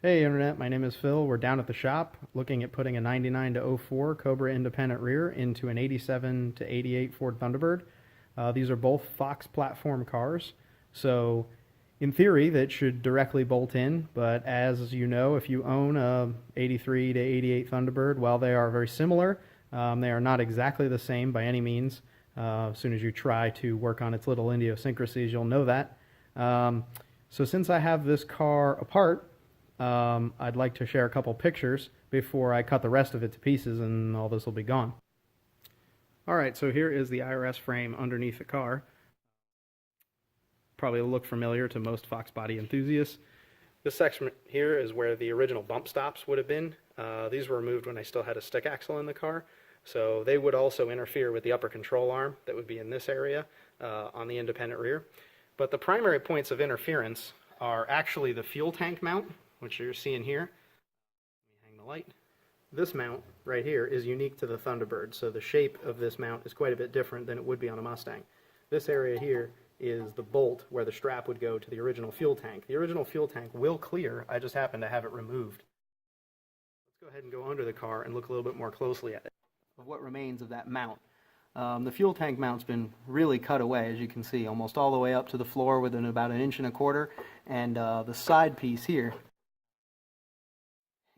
Hey Internet, my name is Phil. We're down at the shop looking at putting a 99 to 04 Cobra independent rear into an 87 to 88 Ford Thunderbird. These are both Fox platform cars, so in theory that should directly bolt in, but as you know, if you own a 83 to 88 Thunderbird, while they are very similar, they are not exactly the same by any means. As soon as you try to work on its little idiosyncrasies, you'll know that. So since I have this car apart, I'd like to share a couple pictures before I cut the rest of it to pieces and all this will be gone. Alright, so here is the IRS frame underneath the car. Probably will look familiar to most Fox body enthusiasts. This section here is where the original bump stops would have been. These were removed when I still had a stick axle in the car, so they would also interfere with the upper control arm that would be in this area on the independent rear. But the primary points of interference are actually the fuel tank mount, which you're seeing here. Let me hang the light. This mount right here is unique to the Thunderbird, so the shape of this mount is quite a bit different than it would be on a Mustang. This area here is the bolt where the strap would go to the original fuel tank. The original fuel tank will clear, I just happen to have it removed. Let's go ahead and go under the car and look a little bit more closely at it, of what remains of that mount. The fuel tank mount's been really cut away, as you can see, almost all the way up to the floor within about 1.25 inches, and the side piece here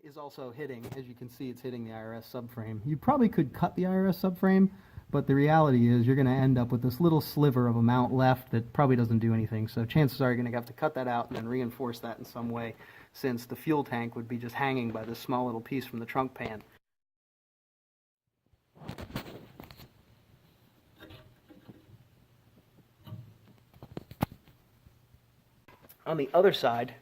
is also hitting, as you can see, it's hitting the IRS subframe. You probably could cut the IRS subframe, but the reality is you're going to end up with this little sliver of a mount left that probably doesn't do anything, so chances are you're going to have to cut that out and then reinforce that in some way, since the fuel tank would be just hanging by this small little piece from the trunk pan. On the other side,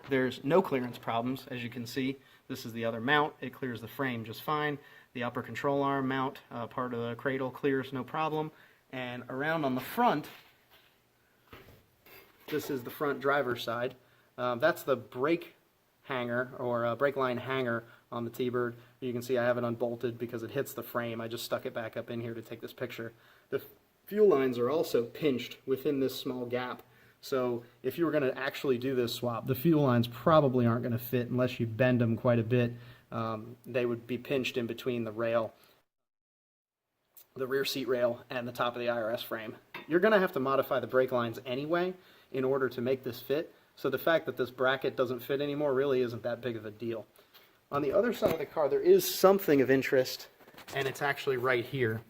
there's no clearance problems, as you can see. This is the other mount. It clears the frame just fine. The upper control arm mount, part of the cradle, clears no problem. And around on the front, this is the front driver's side. That's the brake hanger, or brake line hanger on the T-Bird. You can see I have it unbolted because it hits the frame. I just stuck it back up in here to take this picture. The fuel lines are also pinched within this small gap. So if you were going to actually do this swap, the fuel lines probably aren't going to fit unless you bend them quite a bit. They would be pinched in between the rail, the rear seat rail, and the top of the IRS frame. You're going to have to modify the brake lines anyway in order to make this fit. So the fact that this bracket doesn't fit anymore really isn't that big of a deal. On the other side of the car, there is something of interest, and it's actually right here.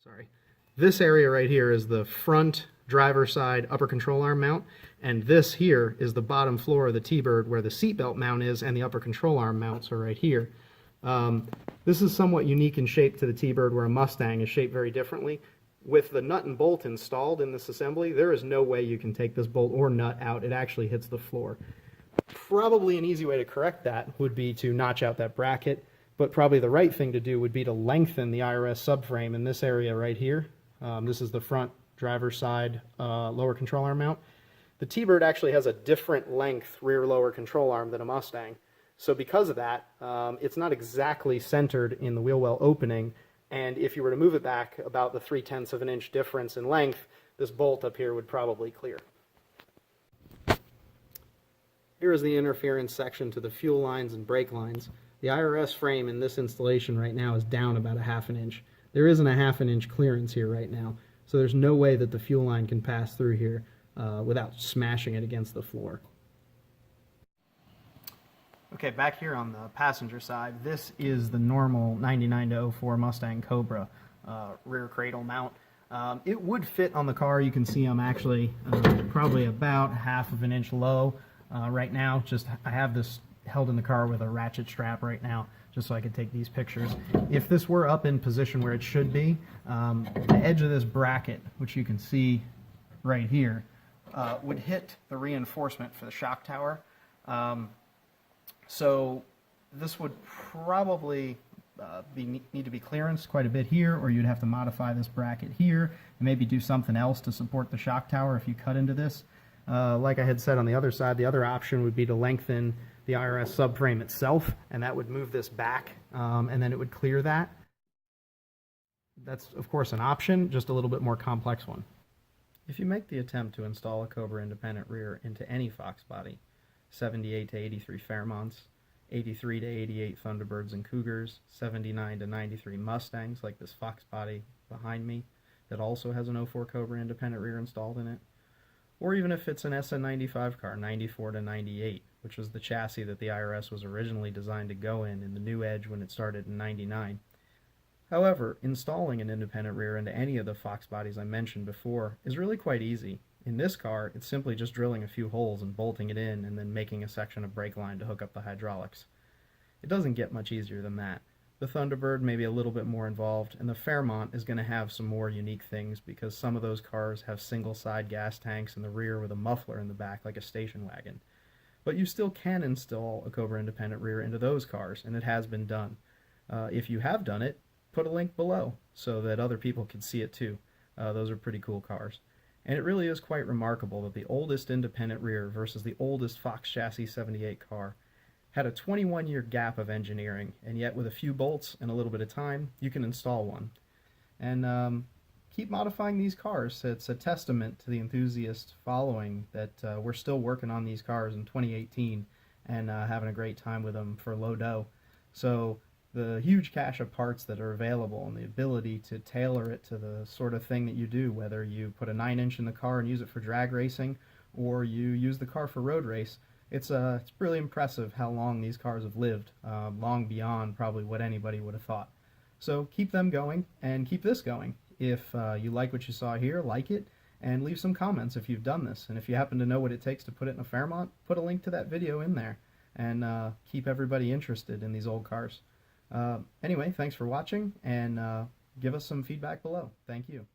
Sorry. This area right here is the front driver side upper control arm mount, and this here is the bottom floor of the T-Bird where the seatbelt mount is, and the upper control arm mounts are right here. This is somewhat unique in shape to the T-Bird, where a Mustang is shaped very differently. With the nut and bolt installed in this assembly, there is no way you can take this bolt or nut out. It actually hits the floor. Probably an easy way to correct that would be to notch out that bracket, but probably the right thing to do would be to lengthen the IRS subframe in this area right here. This is the front driver's side lower control arm mount. The T-Bird actually has a different length rear lower control arm than a Mustang. So because of that, it's not exactly centered in the wheel well opening, and if you were to move it back about the 0.3 of an inch difference in length, this bolt up here would probably clear. Here is the interference section to the fuel lines and brake lines. The IRS frame in this installation right now is down about 1/2 inch. There isn't a 1/2 inch clearance here right now, so there's no way that the fuel line can pass through here without smashing it against the floor. Okay, back here on the passenger side, this is the normal 99 to 04 Mustang Cobra rear cradle mount. It would fit on the car. You can see I'm actually probably about 1/2 inch low right now. Just I have this held in the car with a ratchet strap right now, just so I could take these pictures. If this were up in position where it should be, the edge of this bracket, which you can see right here, would hit the reinforcement for the shock tower. So this would probably need to be clearanced quite a bit here, or you'd have to modify this bracket here and maybe do something else to support the shock tower if you cut into this. Like I had said on the other side, the other option would be to lengthen the IRS subframe itself, and that would move this back, and then it would clear that. That's, of course, an option, just a little bit more complex one. If you make the attempt to install a Cobra independent rear into any Fox body, 78 to 83 Fairmonts, 83 to 88 Thunderbirds and Cougars, 79 to 93 Mustangs like this Fox body behind me that also has an 04 Cobra independent rear installed in it, or even if it's an SN95 car, 94 to 98, which was the chassis that the IRS was originally designed to go in the new Edge when it started in 99. However, installing an independent rear into any of the Fox bodies I mentioned before is really quite easy. In this car, it's simply just drilling a few holes and bolting it in and then making a section of brake line to hook up the hydraulics. It doesn't get much easier than that. The Thunderbird may be a little bit more involved, and the Fairmont is going to have some more unique things because some of those cars have single side gas tanks in the rear with a muffler in the back like a station wagon. But you still can install a Cobra independent rear into those cars, and it has been done. If you have done it, put a link below so that other people can see it too. Those are pretty cool cars. And it really is quite remarkable that the oldest independent rear versus the oldest Fox chassis 78 car had a 21-year gap of engineering, and yet with a few bolts and a little bit of time, you can install one. And keep modifying these cars. It's a testament to the enthusiast following that we're still working on these cars in 2018 and having a great time with them for low dough. So the huge cache of parts that are available and the ability to tailor it to the sort of thing that you do, whether you put a 9-inch in the car and use it for drag racing or you use the car for road race, it's really impressive how long these cars have lived, long beyond probably what anybody would have thought. So keep them going and keep this going. If you like what you saw here, like it, and leave some comments if you've done this. And if you happen to know what it takes to put it in a Fairmont, put a link to that video in there and keep everybody interested in these old cars. Anyway, thanks for watching, and give us some feedback below. Thank you.